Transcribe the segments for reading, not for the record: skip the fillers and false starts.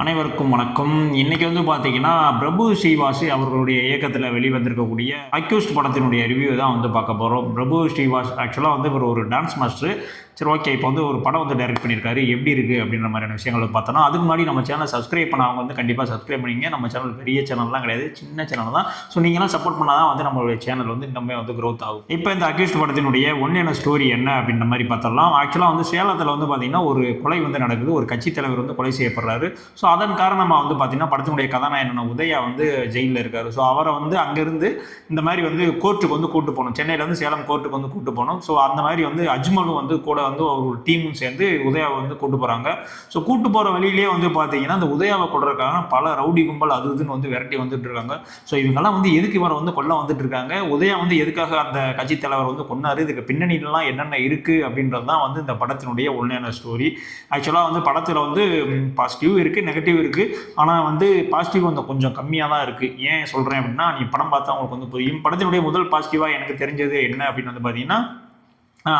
அனைவருக்கும் வணக்கம். இன்னைக்கு வந்து பார்த்தீங்கன்னா, பிரபு ஸ்ரீவாசி அவர்களுடைய இயக்கத்தில் வெளிவந்திருக்கக்கூடிய அக்யூஸ்ட் படத்தினுடைய ரிவ்யூ தான் வந்து பார்க்க போகிறோம். பிரபு ஸ்ரீவாஸ் ஆக்சுவலாக வந்து இவர் ஒரு டான்ஸ் மாஸ்டர். சரி, ஓகே. இப்போ வந்து ஒரு படம் வந்து டைரக்ட் பண்ணியிருக்காரு. எப்படி இருக்குது அப்படின்ற மாதிரியான விஷயங்களை பார்த்தோன்னா, அதுக்கு முன்னாடி நம்ம சேனலை சப்ஸ்கிரைப் பண்ணவங்க வந்து கண்டிப்பாக சப்ஸ்கிரைப் பண்ணிங்க. நம்ம சேனல் பெரிய சேனல்லாம் கிடையாது, சின்ன சேனல் தான். ஸோ நீங்களாம் சப்போர்ட் பண்ணால் தான் வந்து நம்மளுடைய சேனல் வந்து இன்னுமே வந்து க்ரோத் ஆகும். இப்போ இந்த அக்யூஸ்ட் படத்தினுடைய ஒன்றான ஸ்டோரி என்ன அப்படின்ற மாதிரி பார்த்தரலாம். ஆக்சுவலாக வந்து சேலத்தில் வந்து பார்த்தீங்கன்னா ஒரு கொலை வந்து நடக்குது. ஒரு கட்சித் தலைவர் வந்து கொலை செய்யப்படுறாரு. ஸோ அதன் காரணமாக வந்து பார்த்தீங்கன்னா படத்தினுடைய கதாநாயகனான உதயா வந்து ஜெயிலில் இருக்காரு. ஸோ அவரை வந்து அங்கேருந்து இந்த மாதிரி வந்து கோர்ட்டுக்கு வந்து கூட்டு போகணும். சென்னையிலேருந்து சேலம் கோர்ட்டுக்கு வந்து கூட்டு போகணும். ஸோ அந்த மாதிரி வந்து அஜ்மலும் வந்து கூட வந்து ஒரு டீமும் சேர்ந்து உதயாவை வந்து கூட்டு போகிறாங்க. ஸோ கூட்டு போகிற வழியிலே வந்து பார்த்தீங்கன்னா அந்த உதயாவை கொடுறதுக்காக பல ரவுடி கும்பல் அது இதுன்னு வந்து விரட்டி வந்துட்டு இருக்காங்க. ஸோ இவங்கெல்லாம் வந்து எதுக்கு இவரை வந்து கொல்ல வந்துட்டு இருக்காங்க, உதயா வந்து எதுக்காக அந்த கட்சி தலைவர் வந்து கொன்னாரு, இதுக்கு பின்னணியிலாம் என்னென்ன இருக்குது அப்படின்றது தான் வந்து இந்த படத்தினுடைய உண்மையான ஸ்டோரி. ஆக்சுவலாக வந்து படத்தில் வந்து பாசிட்டிவ் இருக்குது, நெகட்டிவ் இருக்குது. ஆனால் வந்து பாசிட்டிவ் வந்து கொஞ்சம் கம்மியாக தான் இருக்குது. ஏன் சொல்கிறேன் அப்படின்னா, நீ படம் பார்த்தா உங்களுக்கு வந்து புரியும். படத்தினுடைய முதல் பாசிட்டிவாக எனக்கு தெரிஞ்சது என்ன அப்படின்னு வந்து பார்த்தீங்கன்னா,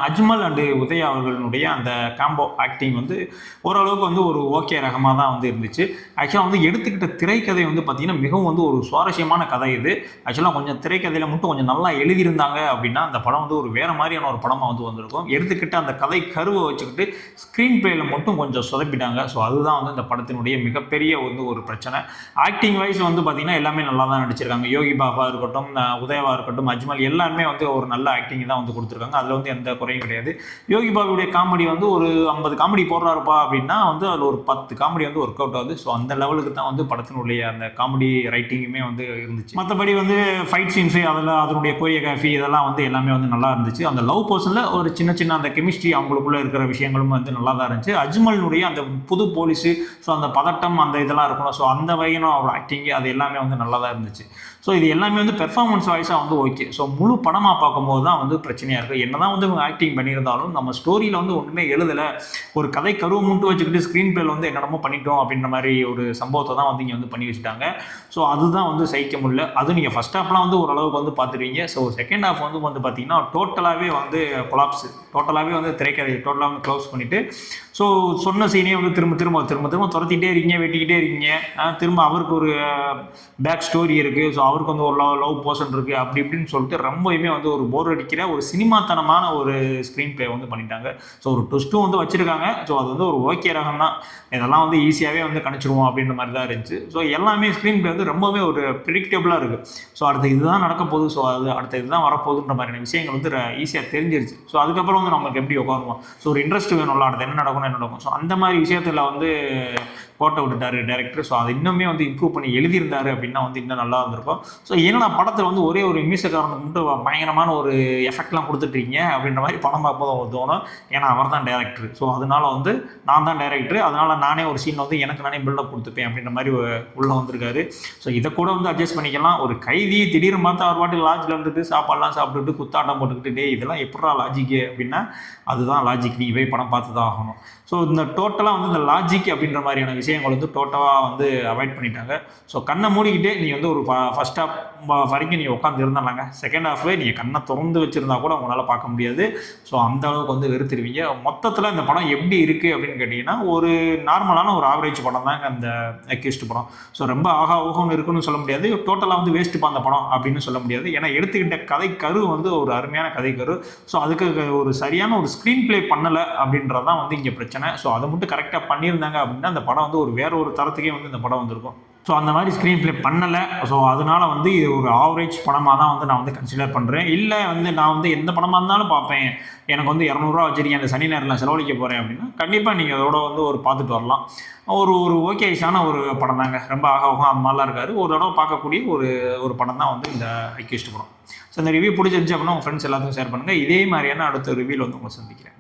அஜ்மல் அண்டு உதயா அவர்களுடைய அந்த காம்போ ஆக்டிங் வந்து ஓரளவுக்கு வந்து ஒரு ஓகே ரகமாக தான் வந்து இருந்துச்சு. ஆக்சுவலாக வந்து எடுத்துக்கிட்ட திரைக்கதை வந்து பார்த்திங்கன்னா மிகவும் வந்து ஒரு சுவாரஸ்யமான கதை இது. ஆக்சுவலாக கொஞ்சம் திரைக்கதையில் மட்டும் கொஞ்சம் நல்லா எழுதியிருந்தாங்க அப்படின்னா அந்த படம் வந்து ஒரு வேறு மாதிரியான ஒரு படமாக வந்து வந்திருக்கும். எடுத்துக்கிட்ட அந்த கதை கருவை வச்சுக்கிட்டு ஸ்க்ரீன் பிளேயில் மட்டும் கொஞ்சம் சொதப்பிட்டாங்க. ஸோ அதுதான் வந்து இந்த படத்தினுடைய மிகப்பெரிய வந்து ஒரு பிரச்சனை. ஆக்டிங் வைஸ் வந்து பார்த்திங்கன்னா எல்லாமே நல்லா தான் நடிச்சிருக்காங்க. யோகி பாபா இருக்கட்டும், உதயவா இருக்கட்டும், அஜ்மல் எல்லாருமே வந்து ஒரு நல்ல ஆக்டிங் தான் வந்து கொடுத்துருக்காங்க. அதில் வந்து எந்த குறையும் கிடையாது. யோகி பாபுடைய காமெடி வந்து ஒரு 50 காமெடி போடுறாருப்பா அப்படின்னா வந்து அதில் ஒரு 10 காமெடி வந்து ஒர்க் அவுட் ஆகுது. ஸோ அந்த லெவலுக்கு தான் வந்து படத்தினுடைய அந்த காமெடி ரைட்டிங்குமே வந்து இருந்துச்சு. மற்றபடி வந்து ஃபைட் சீன்ஸு அதெல்லாம் அதனுடைய கோரியோகிராஃபி இதெல்லாம் வந்து எல்லாமே வந்து நல்லா இருந்துச்சு. அந்த லவ் பர்சனில் ஒரு சின்ன சின்ன அந்த கெமிஸ்ட்ரி அவங்களுக்குள்ள இருக்கிற விஷயங்களும் வந்து நல்லா தான் இருந்துச்சு. அஜ்மலினுடைய அந்த புது போலீஸு, ஸோ அந்த பதட்டம் அந்த இதெல்லாம் இருக்கணும். ஸோ அந்த வகையினும் அவர் ஆக்டிங்கு அது எல்லாமே வந்து நல்லா தான் இருந்துச்சு. ஸோ இது எல்லாமே வந்து பெர்ஃபார்மன்ஸ் வாய்ஸாக வந்து ஓகே. ஸோ முழு படமாக பார்க்கும்போது தான் வந்து பிரச்சனையாக இருக்குது. என்ன தான் வந்து ஆக்டிங் பண்ணியிருந்தாலும் நம்ம ஸ்டோரியில் வந்து ஒன்றுமே எழுதலை, ஒரு கதை கருவை மட்டும் வச்சுக்கிட்டு ஸ்க்ரீன் பிளேல வந்து என்னென்னமோ பண்ணிட்டோம் அப்படின்ற மாதிரி ஒரு சம்பவத்தை தான் வந்து இங்கே வந்து பண்ணி வச்சுட்டாங்க. ஸோ அதுதான் வந்து சகிக்க முடியல. அதுவும் நீங்கள் ஃபஸ்ட் ஹாஃப்லாம் வந்து ஓரளவுக்கு வந்து பார்த்துருவீங்க. ஸோ செகண்ட் ஹாஃப் வந்து பார்த்தீங்கன்னா டோட்டலாகவே வந்து கொலாப்ஸ், டோட்டலாகவே வந்து திரைக்கதை டோட்டலாக வந்து க்ளோஸ் பண்ணிவிட்டு ஸோ சொன்ன சீனே வந்து திரும்ப திரும்ப திரும்ப திரும்ப துரத்திக்கிட்டே இருக்கீங்க, வெட்டிக்கிட்டே இருக்கீங்க. திரும்ப அவருக்கு ஒரு பேக் ஸ்டோரி இருக்குது. ஸோ அவருக்கு வந்து ஒரு லவ் போர்ஷன் இருக்குது. அப்படி இப்படின்னு சொல்லிட்டு ரொம்பவுமே வந்து ஒரு போர் அடிக்கிற ஒரு சினிமாத்தனமான ஒரு ஸ்க்ரீன் பிளே வந்து பண்ணிட்டாங்க. ஸோ ஒரு ட்விஸ்ட்டும் வந்து வச்சுருக்காங்க. ஸோ அது வந்து ஒரு ஓகே ரகம் தான். இதெல்லாம் வந்து ஈஸியாகவே வந்து கணிச்சிடுவோம் அப்படின்ற மாதிரி தான் இருந்துச்சு. ஸோ எல்லாமே ஸ்க்ரீன் பிளே வந்து ரொம்பவே ஒரு ப்ரிடிக்டபிளாக இருக்குது. ஸோ அடுத்த இதுதான் நடக்க போகுது, ஸோ அது அடுத்த இதுதான் வரப்போகுதுன்ற மாதிரியான விஷயங்கள் வந்து ஈஸியாக தெரிஞ்சிருச்சு. ஸோ அதுக்கப்புறம் வந்து நமக்கு எப்படி உட்காருவோம், ஸோ ஒரு இன்ட்ரெஸ்ட் வேணும்ல, அடுத்து என்ன நடக்கும் என்ன நடக்கும். ஸோ அந்த மாதிரி விஷயத்தில் வந்து கோட்டை விட்டுட்டாரு டைரக்டர். ஸோ அது இன்னுமே வந்து இம்ப்ரூவ் பண்ணி எழுதியிருந்தாரு அப்படின்னா வந்து இன்னும் நல்லா இருந்திருக்கும். ஸோ ஏன்னா படத்தில் வந்து ஒரே ஒரு மீசக்காரனுக்கு மட்டும் பயங்கரமான ஒரு எஃபெக்ட்லாம் கொடுத்துட்ருக்கீங்க அப்படின்ற மாதிரி படம் பார்க்கும்போது அவங்களுக்கு தோணும். ஏன்னா அவர் தான் டைரக்டர். ஸோ அதனால வந்து நான் தான் டைரக்டர், அதனால் நானே ஒரு சீன் வந்து எனக்கு நானே பில்டப் கொடுத்துப்பேன் அப்படின்ற மாதிரி உள்ளே வந்திருக்காரு. ஸோ இதை கூட வந்து அட்ஜஸ்ட் பண்ணிக்கலாம். ஒரு கைதி திடீர்னு பார்த்து அவர் பாட்டு லாட்ஜில் இருந்துட்டு சாப்பாடெலாம் சாப்பிட்டுட்டு குத்தாட்டம் போட்டுக்கிட்டு டே இதெல்லாம் எப்படா லாஜிக்கு அப்படின்னா அதுதான் லாஜிக். நீ போய் படம் பார்த்து தான் ஆகணும். ஸோ இந்த டோட்டலாக வந்து இந்த லாஜிக் அப்படின்ற மாதிரியான விஷயங்கள் வந்து டோட்டலாக வந்து அவாய்ட் பண்ணிட்டாங்க. ஸோ கண்ணை மூடிக்கிட்டே நீங்கள் வந்து ஒரு ஃபஸ்ட் ஹாஃப் வரைக்கும் நீங்கள் உட்காந்து இருந்தாங்க. செகண்ட் ஹாஃபே நீங்கள் கண்ணை திறந்து வச்சுருந்தா கூட உங்களால் பார்க்க முடியாது. ஸோ அந்த அளவுக்கு வந்து வெறுத்துருவீங்க. மொத்தத்தில் இந்த படம் எப்படி இருக்குது அப்படின்னு கேட்டிங்கன்னா ஒரு நார்மலான ஒரு ஆவரேஜ் படம் தாங்க அந்த அக்யூஸ்ட் படம். ஸோ ரொம்ப ஆகா ஊகம்னு இருக்குன்னு சொல்ல முடியாது, டோட்டலாக வந்து வேஸ்ட்டு அந்த படம் அப்படின்னு சொல்ல முடியாது. ஏன்னா எடுத்துக்கிட்ட கதை கரு வந்து ஒரு அருமையான கதை கரு. ஸோ அதுக்கு ஒரு சரியான ஒரு ஸ்க்ரீன் பிளே பண்ணலை அப்படின்றது தான் வந்து இங்கே பிரச்சனை. ஸோ அதை மட்டும் கரெக்டாக பண்ணியிருந்தாங்க அப்படின்னா அந்த படம் வந்து ஒரு வேற ஒரு தரத்துக்கே வந்து இந்த படம் வந்திருக்கும். ஸோ அந்த மாதிரி ஸ்க்ரீன் பிளே பண்ணலை. ஸோ அதனால வந்து இது ஒரு ஆவரேஜ் படமாக தான் வந்து நான் வந்து கன்சிடர் பண்ணுறேன். இல்லை வந்து நான் வந்து எந்த படமாக இருந்தாலும் பார்ப்பேன், எனக்கு வந்து 200 வச்சுருக்கேன், அந்த சனி நேரில் செலவழிக்க போகிறேன் அப்படின்னா கண்டிப்பாக நீங்கள் அதோட வந்து ஒரு பார்த்துட்டு வரலாம். ஒரு ஓகேஷான ஒரு படம் தாங்க. ரொம்ப ஆக அந்த மாதிரிலாம் இருக்காரு. ஒரு தடவை பார்க்கக்கூடிய ஒரு படம் தான் வந்து இந்த அக்யூஸ்ட் படம். ஸோ இந்த ரிவ்யூ பிடிச்சிருந்துச்சு அப்படின்னா உங்கள் ஃப்ரெண்ட்ஸ் எல்லாத்துக்கும் ஷேர் பண்ணுங்கள். இதே மாதிரியான அடுத்த ரிவ்யூவில் வந்து உங்களை சந்திக்கிறேன்.